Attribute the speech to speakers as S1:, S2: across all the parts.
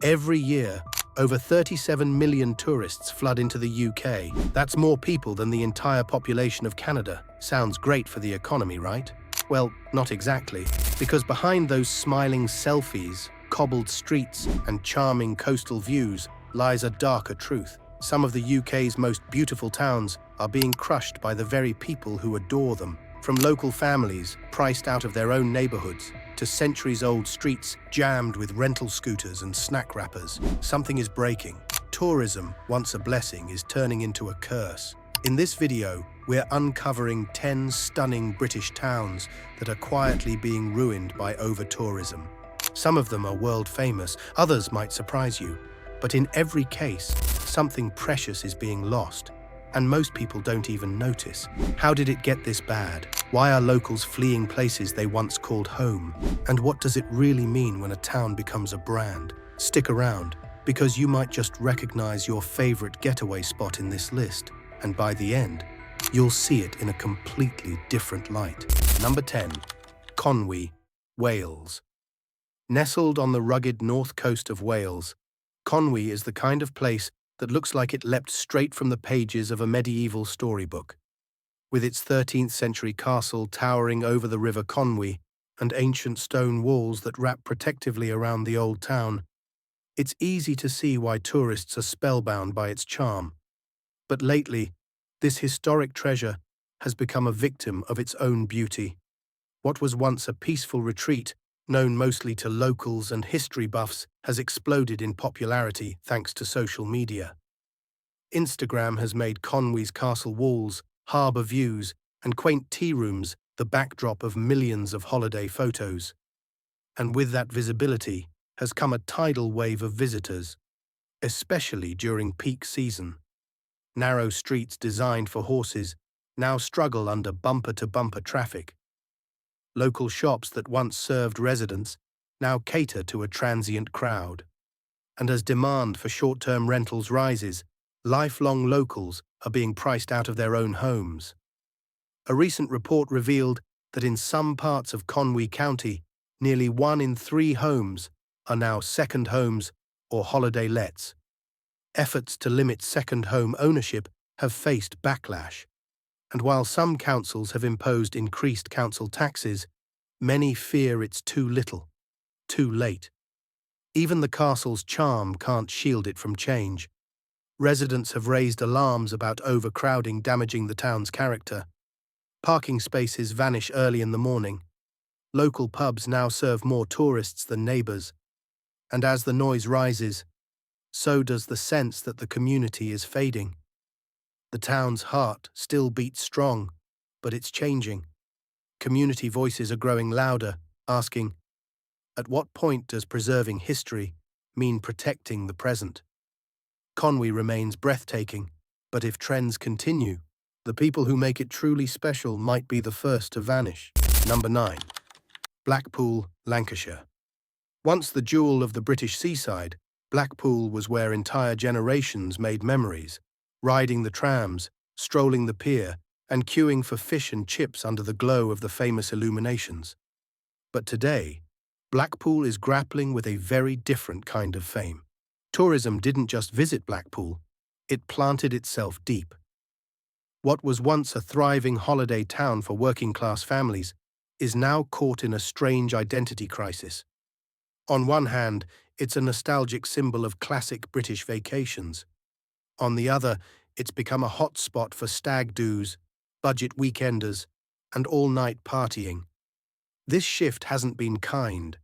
S1: Every year, over 37 million tourists flood into the UK. That's more people than the entire population of Canada. Sounds great for the economy, right? Well, not exactly, because behind those smiling selfies, cobbled streets, and charming coastal views lies a darker truth. Some of the UK's most beautiful towns are being crushed by the very people who adore them. From local families priced out of their own neighbourhoods to centuries-old streets jammed with rental scooters and snack wrappers, something is breaking. Tourism, once a blessing, is turning into a curse. In this video, we're uncovering 10 stunning British towns that are quietly being ruined by over-tourism. Some of them are world-famous, others might surprise you. But in every case, something precious is being lost, and most people don't even notice. How did it get this bad? Why are locals fleeing places they once called home? And what does it really mean when a town becomes a brand? Stick around, because you might just recognize your favorite getaway spot in this list, and by the end, you'll see it in a completely different light. Number 10. Conwy, Wales. Nestled on the rugged north coast of Wales, Conwy is the kind of place that looks like it leapt straight from the pages of a medieval storybook. With its 13th century castle towering over the River Conwy and ancient stone walls that wrap protectively around the old town, it's easy to see why tourists are spellbound by its charm. But lately, this historic treasure has become a victim of its own beauty. What was once a peaceful retreat, known mostly to locals and history buffs, has exploded in popularity thanks to social media. Instagram has made Conwy's castle walls, harbour views, and quaint tea rooms the backdrop of millions of holiday photos. And with that visibility has come a tidal wave of visitors, especially during peak season. Narrow streets designed for horses now struggle under bumper-to-bumper traffic. Local shops that once served residents now cater to a transient crowd. And as demand for short-term rentals rises, lifelong locals are being priced out of their own homes. A recent report revealed that in some parts of Conwy County, nearly 1 in 3 homes are now second homes or holiday lets. Efforts to limit second home ownership have faced backlash. And while some councils have imposed increased council taxes, many fear it's too little, too late. Even the castle's charm can't shield it from change. Residents have raised alarms about overcrowding damaging the town's character. Parking spaces vanish early in the morning. Local pubs now serve more tourists than neighbours. And as the noise rises, so does the sense that the community is fading. The town's heart still beats strong, but it's changing. Community voices are growing louder, asking, at what point does preserving history mean protecting the present? Conwy remains breathtaking, but if trends continue, the people who make it truly special might be the first to vanish. Number 9. Blackpool, Lancashire. Once the jewel of the British seaside, Blackpool was where entire generations made memories, riding the trams, strolling the pier, and queuing for fish and chips under the glow of the famous illuminations. But today, Blackpool is grappling with a very different kind of fame. Tourism didn't just visit Blackpool, it planted itself deep. What was once a thriving holiday town for working-class families is now caught in a strange identity crisis. On one hand, it's a nostalgic symbol of classic British vacations. On the other, it's become a hotspot for stag-doos, budget weekenders, and all-night partying. This shift hasn't been kind.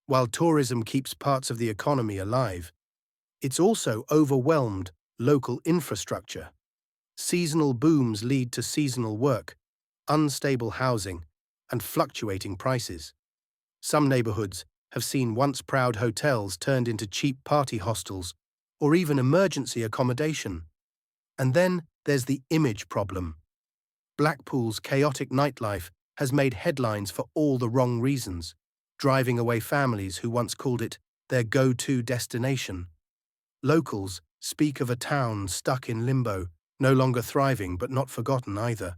S1: While tourism keeps parts of the economy alive, it's also overwhelmed local infrastructure. Seasonal booms lead to seasonal work, unstable housing, and fluctuating prices. Some neighbourhoods have seen once proud hotels turned into cheap party hostels or even emergency accommodation. And then there's the image problem. Blackpool's chaotic nightlife has made headlines for all the wrong reasons, driving away families who once called it their go-to destination. Locals speak of a town stuck in limbo, no longer thriving but not forgotten either.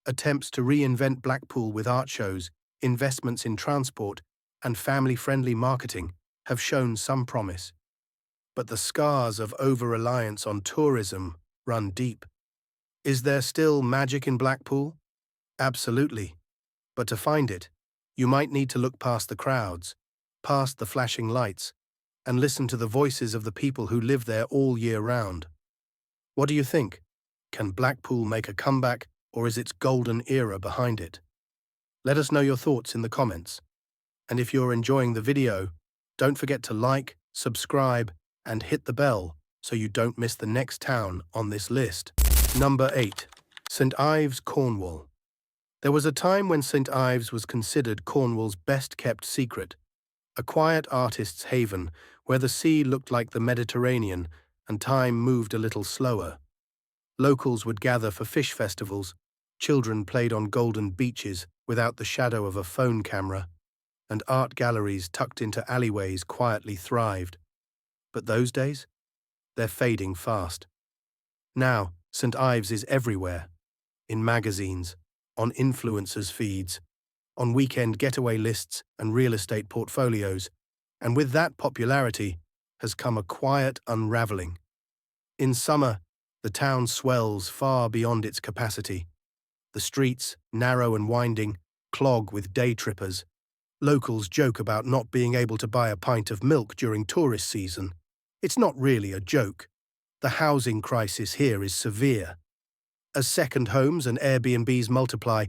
S1: Attempts to reinvent Blackpool with art shows, investments in transport, and family-friendly marketing have shown some promise. But the scars of over-reliance on tourism run deep. Is there still magic in Blackpool? Absolutely. But to find it, you might need to look past the crowds, past the flashing lights, and listen to the voices of the people who live there all year round. What do you think? Can Blackpool make a comeback, or is its golden era behind it? Let us know your thoughts in the comments. And if you're enjoying the video, don't forget to like, subscribe, and hit the bell so you don't miss the next town on this list. Number 8. St Ives, Cornwall. There was a time when St Ives was considered Cornwall's best-kept secret, a quiet artist's haven where the sea looked like the Mediterranean and time moved a little slower. Locals would gather for fish festivals, children played on golden beaches without the shadow of a phone camera, and art galleries tucked into alleyways quietly thrived. But those days? They're fading fast. Now, St Ives is everywhere. In magazines, on influencers' feeds, on weekend getaway lists and real estate portfolios, and with that popularity has come a quiet unraveling. In summer, the town swells far beyond its capacity. The streets, narrow and winding, clog with day trippers. Locals joke about not being able to buy a pint of milk during tourist season. It's not really a joke. The housing crisis here is severe. As second homes and Airbnbs multiply,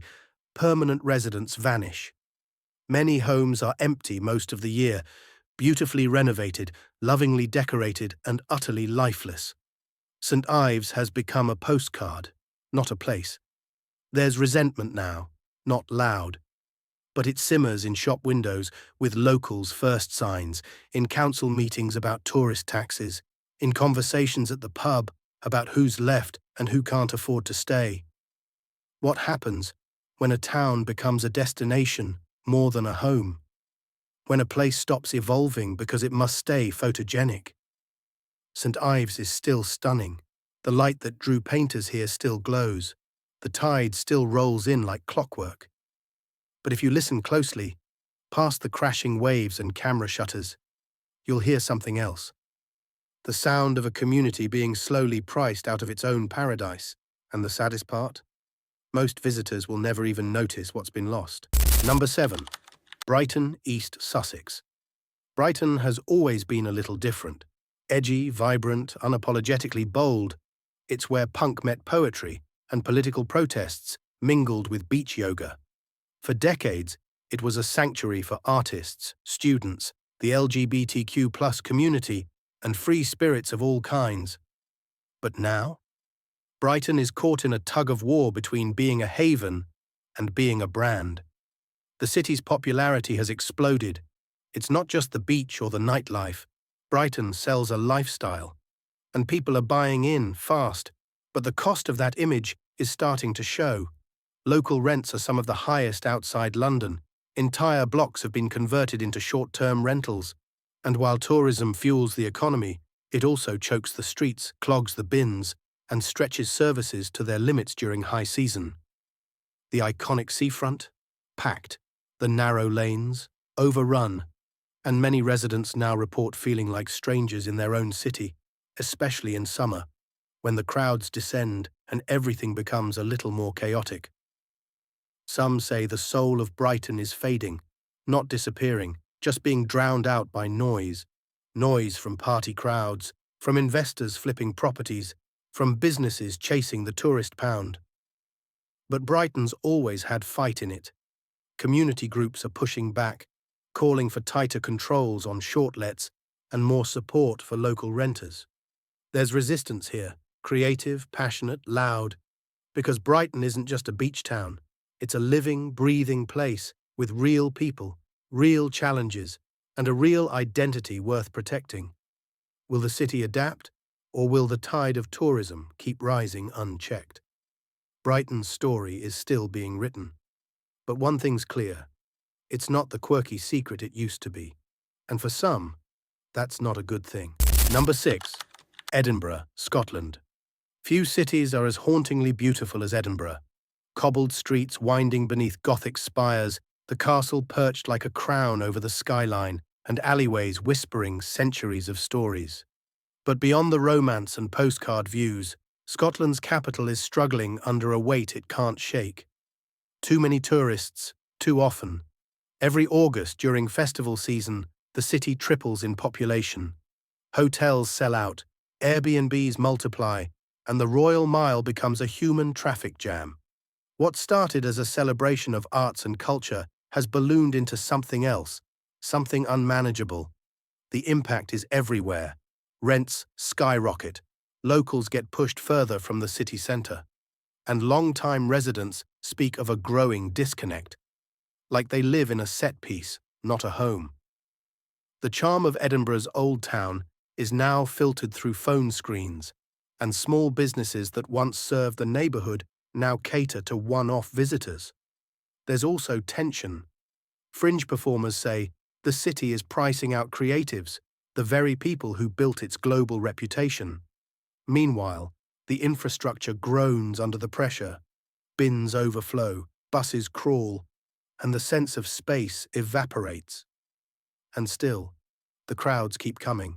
S1: permanent residents vanish. Many homes are empty most of the year, beautifully renovated, lovingly decorated, and utterly lifeless. St Ives has become a postcard, not a place. There's resentment now, not loud. But it simmers in shop windows with locals' first signs, in council meetings about tourist taxes, in conversations at the pub about who's left and who can't afford to stay. What happens when a town becomes a destination more than a home? When a place stops evolving because it must stay photogenic? St Ives is still stunning. The light that drew painters here still glows. The tide still rolls in like clockwork. But if you listen closely, past the crashing waves and camera shutters, you'll hear something else. The sound of a community being slowly priced out of its own paradise. And the saddest part? Most visitors will never even notice what's been lost. Number 7. Brighton, East Sussex. Brighton has always been a little different. Edgy, vibrant, unapologetically bold. It's where punk met poetry and political protests mingled with beach yoga. For decades, it was a sanctuary for artists, students, the LGBTQ+ community, and free spirits of all kinds. But now, Brighton is caught in a tug-of-war between being a haven and being a brand. The city's popularity has exploded. It's not just the beach or the nightlife. Brighton sells a lifestyle, and people are buying in fast. But the cost of that image is starting to show. Local rents are some of the highest outside London. Entire blocks have been converted into short-term rentals. And while tourism fuels the economy, it also chokes the streets, clogs the bins, and stretches services to their limits during high season. The iconic seafront? Packed. The narrow lanes? Overrun. And many residents now report feeling like strangers in their own city, especially in summer, when the crowds descend and everything becomes a little more chaotic. Some say the soul of Brighton is fading, not disappearing, just being drowned out by noise. Noise from party crowds, from investors flipping properties, from businesses chasing the tourist pound. But Brighton's always had fight in it. Community groups are pushing back, calling for tighter controls on short-lets and more support for local renters. There's resistance here, creative, passionate, loud, because Brighton isn't just a beach town. It's a living, breathing place with real people, real challenges, and a real identity worth protecting. Will the city adapt, or will the tide of tourism keep rising unchecked? Brighton's story is still being written. But one thing's clear. It's not the quirky secret it used to be. And for some, that's not a good thing. Number 6. Edinburgh, Scotland. Few cities are as hauntingly beautiful as Edinburgh. Cobbled streets winding beneath Gothic spires, the castle perched like a crown over the skyline, and alleyways whispering centuries of stories. But beyond the romance and postcard views, Scotland's capital is struggling under a weight it can't shake. Too many tourists, too often. Every August during festival season, the city triples in population. Hotels sell out, Airbnbs multiply, and the Royal Mile becomes a human traffic jam. What started as a celebration of arts and culture has ballooned into something else, something unmanageable. The impact is everywhere. Rents skyrocket, locals get pushed further from the city centre, and long-time residents speak of a growing disconnect, like they live in a set piece, not a home. The charm of Edinburgh's Old Town is now filtered through phone screens, and small businesses that once served the neighbourhood now cater to one-off visitors. There's also tension. Fringe performers say the city is pricing out creatives, the very people who built its global reputation. Meanwhile, the infrastructure groans under the pressure. Bins overflow, buses crawl, and the sense of space evaporates. And still, the crowds keep coming.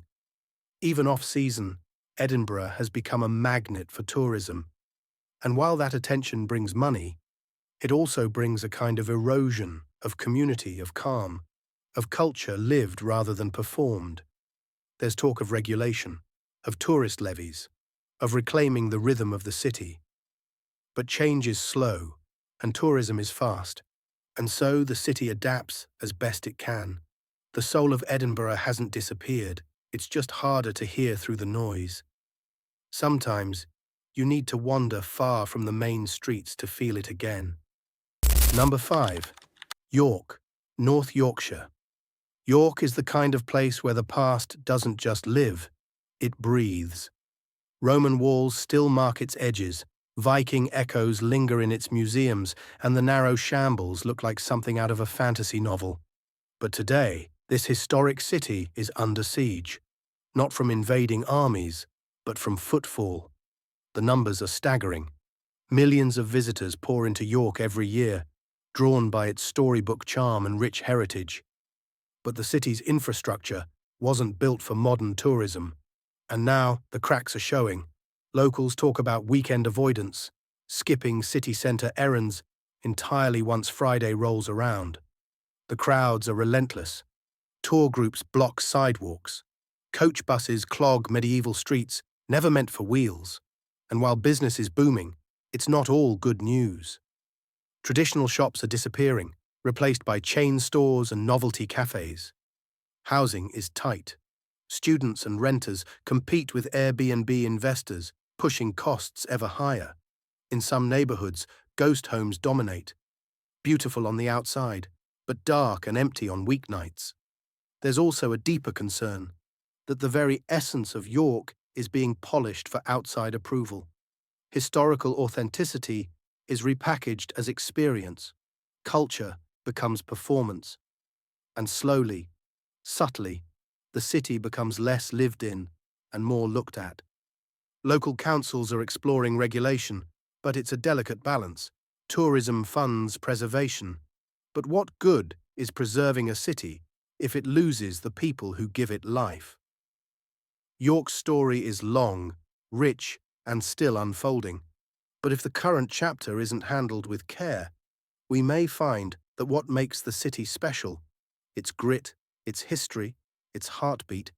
S1: Even off-season, Edinburgh has become a magnet for tourism. And while that attention brings money, it also brings a kind of erosion of community, of calm, of culture lived rather than performed. There's talk of regulation, of tourist levies, of reclaiming the rhythm of the city. But change is slow, and tourism is fast, and so the city adapts as best it can. The soul of Edinburgh hasn't disappeared, it's just harder to hear through the noise. Sometimes, you need to wander far from the main streets to feel it again. Number 5. York, North Yorkshire. York is the kind of place where the past doesn't just live, it breathes. Roman walls still mark its edges, Viking echoes linger in its museums, and the narrow shambles look like something out of a fantasy novel. But today, this historic city is under siege, not from invading armies, but from footfall. The numbers are staggering. Millions of visitors pour into York every year, drawn by its storybook charm and rich heritage. But the city's infrastructure wasn't built for modern tourism. And now the cracks are showing. Locals talk about weekend avoidance, skipping city centre errands entirely once Friday rolls around. The crowds are relentless. Tour groups block sidewalks. Coach buses clog medieval streets, never meant for wheels. And while business is booming, it's not all good news. Traditional shops are disappearing, replaced by chain stores and novelty cafes. Housing is tight. Students and renters compete with Airbnb investors, pushing costs ever higher. In some neighborhoods, ghost homes dominate. Beautiful on the outside, but dark and empty on weeknights. There's also a deeper concern, that the very essence of York is being polished for outside approval. Historical authenticity is repackaged as experience. Culture becomes performance. And slowly, subtly, the city becomes less lived in and more looked at. Local councils are exploring regulation, but it's a delicate balance. Tourism funds preservation. But what good is preserving a city if it loses the people who give it life? York's story is long, rich, and still unfolding. But if the current chapter isn't handled with care, we may find that what makes the city special, its grit, its history, its heartbeat,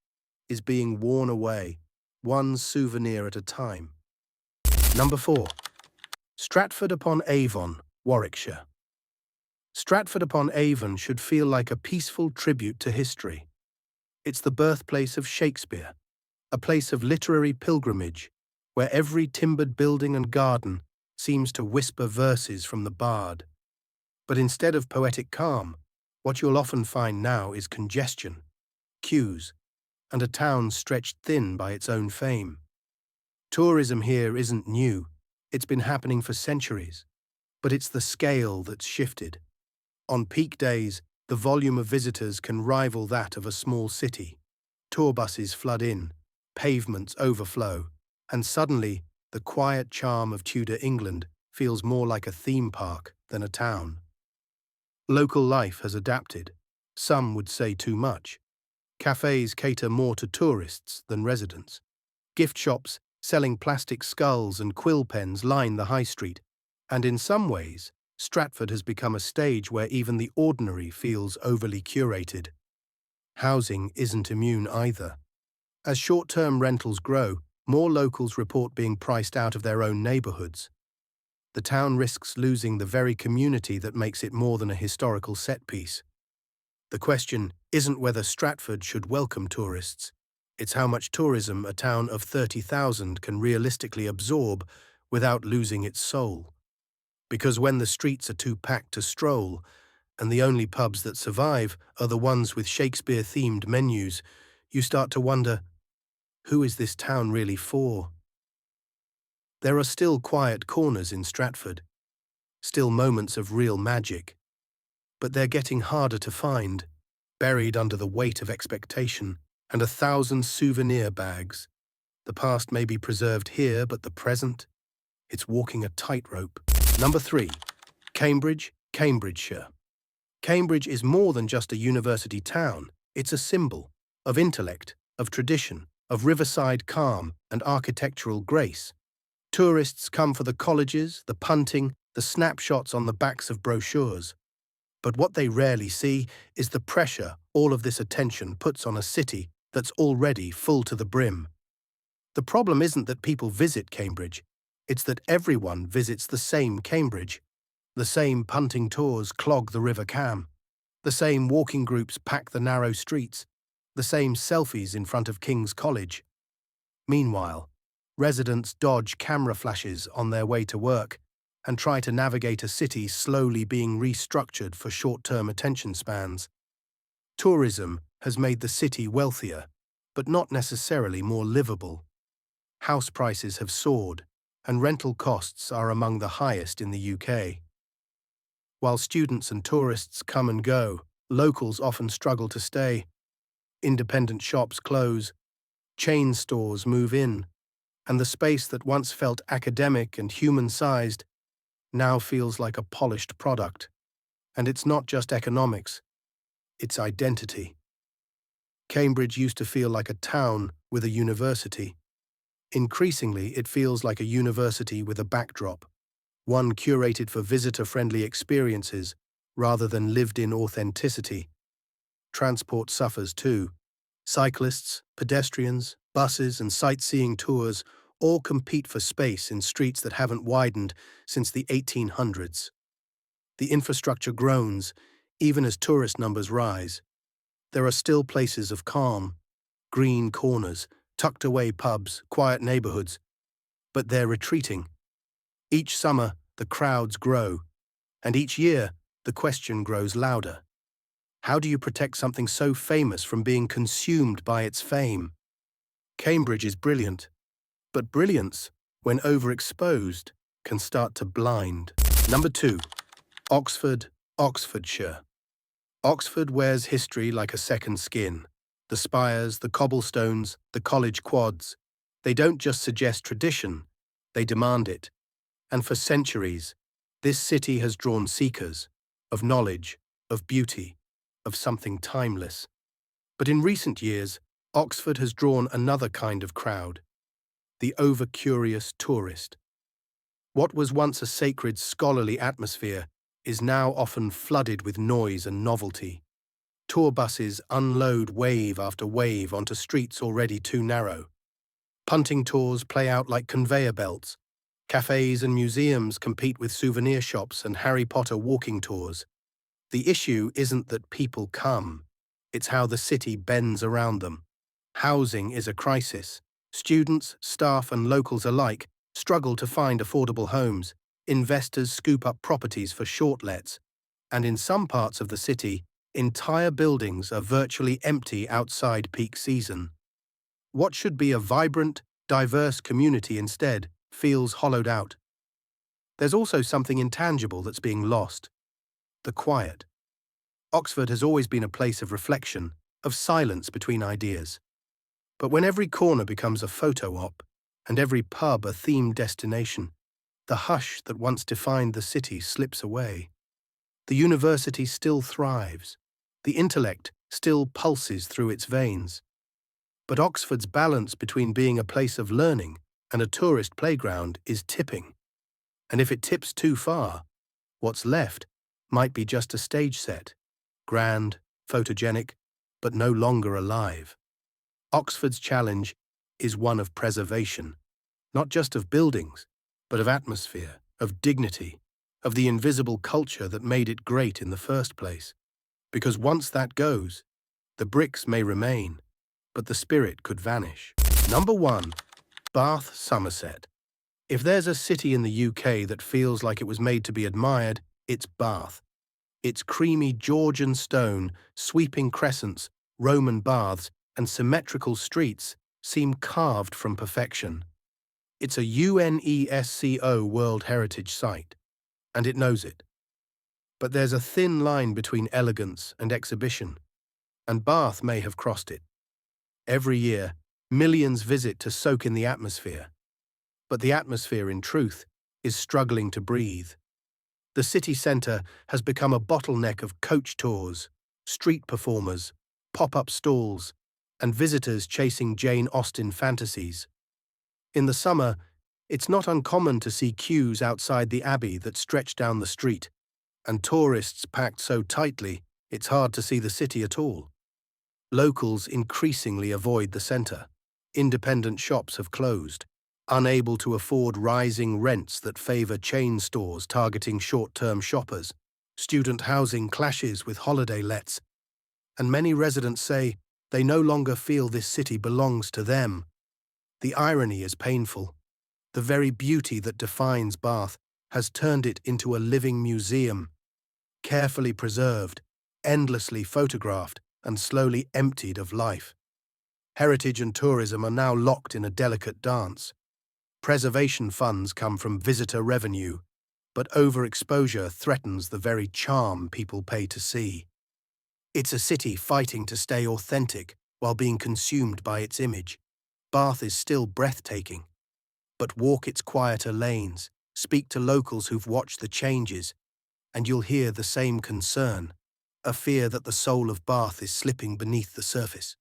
S1: is being worn away, one souvenir at a time. Number 4. Stratford-upon-Avon, Warwickshire. Stratford-upon-Avon should feel like a peaceful tribute to history. It's the birthplace of Shakespeare, a place of literary pilgrimage, where every timbered building and garden seems to whisper verses from the bard. But instead of poetic calm, what you'll often find now is congestion, queues, and a town stretched thin by its own fame. Tourism here isn't new, it's been happening for centuries, but it's the scale that's shifted. On peak days, the volume of visitors can rival that of a small city. Tour buses flood in, pavements overflow, and suddenly the quiet charm of Tudor England feels more like a theme park than a town. Local life has adapted. Some would say too much. Cafes cater more to tourists than residents. Gift shops selling plastic skulls and quill pens line the high street, and in some ways, Stratford has become a stage where even the ordinary feels overly curated. Housing isn't immune either. As short-term rentals grow, more locals report being priced out of their own neighborhoods. The town risks losing the very community that makes it more than a historical set piece. The question isn't whether Stratford should welcome tourists. It's how much tourism a town of 30,000 can realistically absorb without losing its soul. Because when the streets are too packed to stroll, and the only pubs that survive are the ones with Shakespeare-themed menus, you start to wonder, who is this town really for? There are still quiet corners in Stratford, still moments of real magic, but they're getting harder to find, buried under the weight of expectation and 1,000 souvenir bags. The past may be preserved here, but the present? It's walking a tightrope. Number 3. Cambridge, Cambridgeshire. Cambridge is more than just a university town. It's a symbol of intellect, of tradition, of riverside calm and architectural grace. Tourists come for the colleges, the punting, the snapshots on the backs of brochures. But what they rarely see is the pressure all of this attention puts on a city that's already full to the brim. The problem isn't that people visit Cambridge, it's that everyone visits the same Cambridge. The same punting tours clog the River Cam. The same walking groups pack the narrow streets. The same selfies in front of King's College. Meanwhile, residents dodge camera flashes on their way to work and try to navigate a city slowly being restructured for short-term attention spans. Tourism has made the city wealthier, but not necessarily more livable. House prices have soared, and rental costs are among the highest in the UK. While students and tourists come and go, locals often struggle to stay. Independent shops close, chain stores move in, and the space that once felt academic and human-sized now feels like a polished product. And it's not just economics, it's identity. Cambridge used to feel like a town with a university. Increasingly, it feels like a university with a backdrop, one curated for visitor-friendly experiences rather than lived-in authenticity. Transport suffers too. Cyclists, pedestrians, buses and sightseeing tours all compete for space in streets that haven't widened since the 1800s. The infrastructure groans, even as tourist numbers rise. There are still places of calm, green corners, tucked-away pubs, quiet neighborhoods, but they're retreating. Each summer, the crowds grow, and each year, the question grows louder. How do you protect something so famous from being consumed by its fame? Cambridge is brilliant, but brilliance, when overexposed, can start to blind. Number 2. Oxford, Oxfordshire. Oxford wears history like a second skin. The spires, the cobblestones, the college quads. They don't just suggest tradition, they demand it. And for centuries, this city has drawn seekers of knowledge, of beauty, of something timeless. But in recent years, Oxford has drawn another kind of crowd, the over-curious tourist. What was once a sacred scholarly atmosphere is now often flooded with noise and novelty. Tour buses unload wave after wave onto streets already too narrow. Punting tours play out like conveyor belts. Cafes and museums compete with souvenir shops and Harry Potter walking tours. The issue isn't that people come, it's how the city bends around them. Housing is a crisis. Students, staff and locals alike struggle to find affordable homes. Investors scoop up properties for short lets. And in some parts of the city, entire buildings are virtually empty outside peak season. What should be a vibrant, diverse community instead feels hollowed out. There's also something intangible that's being lost: the quiet. Oxford has always been a place of reflection, of silence between ideas. But when every corner becomes a photo op, and every pub a themed destination, the hush that once defined the city slips away. The university still thrives. The intellect still pulses through its veins. But Oxford's balance between being a place of learning and a tourist playground is tipping. And if it tips too far, what's left might be just a stage set, grand, photogenic, but no longer alive. Oxford's challenge is one of preservation, not just of buildings, but of atmosphere, of dignity, of the invisible culture that made it great in the first place. Because once that goes, the bricks may remain, but the spirit could vanish. Number 1. Bath, Somerset. If there's a city in the UK that feels like it was made to be admired, it's Bath. Its creamy Georgian stone, sweeping crescents, Roman baths, and symmetrical streets seem carved from perfection. It's a UNESCO World Heritage Site, and it knows it. But there's a thin line between elegance and exhibition, and Bath may have crossed it. Every year, millions visit to soak in the atmosphere. But the atmosphere, in truth, is struggling to breathe. The city centre has become a bottleneck of coach tours, street performers, pop-up stalls, and visitors chasing Jane Austen fantasies. In the summer, it's not uncommon to see queues outside the Abbey that stretch down the street, and tourists packed so tightly it's hard to see the city at all. Locals increasingly avoid the centre. Independent shops have closed, unable to afford rising rents that favour chain stores targeting short-term shoppers. Student housing clashes with holiday lets, and many residents say they no longer feel this city belongs to them. The irony is painful. The very beauty that defines Bath has turned it into a living museum, carefully preserved, endlessly photographed, and slowly emptied of life. Heritage and tourism are now locked in a delicate dance. Preservation funds come from visitor revenue, but overexposure threatens the very charm people pay to see. It's a city fighting to stay authentic while being consumed by its image. Bath is still breathtaking, but walk its quieter lanes, speak to locals who've watched the changes, and you'll hear the same concern, a fear that the soul of Bath is slipping beneath the surface,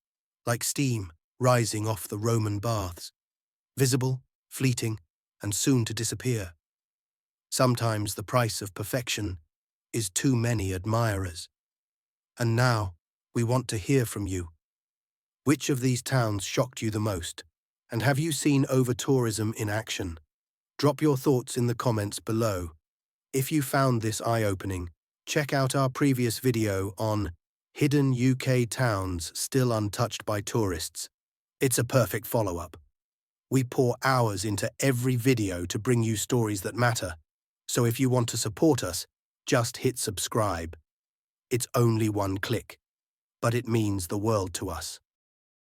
S1: like steam rising off the Roman baths, visible, fleeting, and soon to disappear. Sometimes the price of perfection is too many admirers. And now, we want to hear from you. Which of these towns shocked you the most? And have you seen over-tourism in action? Drop your thoughts in the comments below. If you found this eye-opening, check out our previous video on Hidden UK Towns Still Untouched by Tourists. It's a perfect follow-up. We pour hours into every video to bring you stories that matter. So if you want to support us, just hit subscribe. It's only one click, but it means the world to us.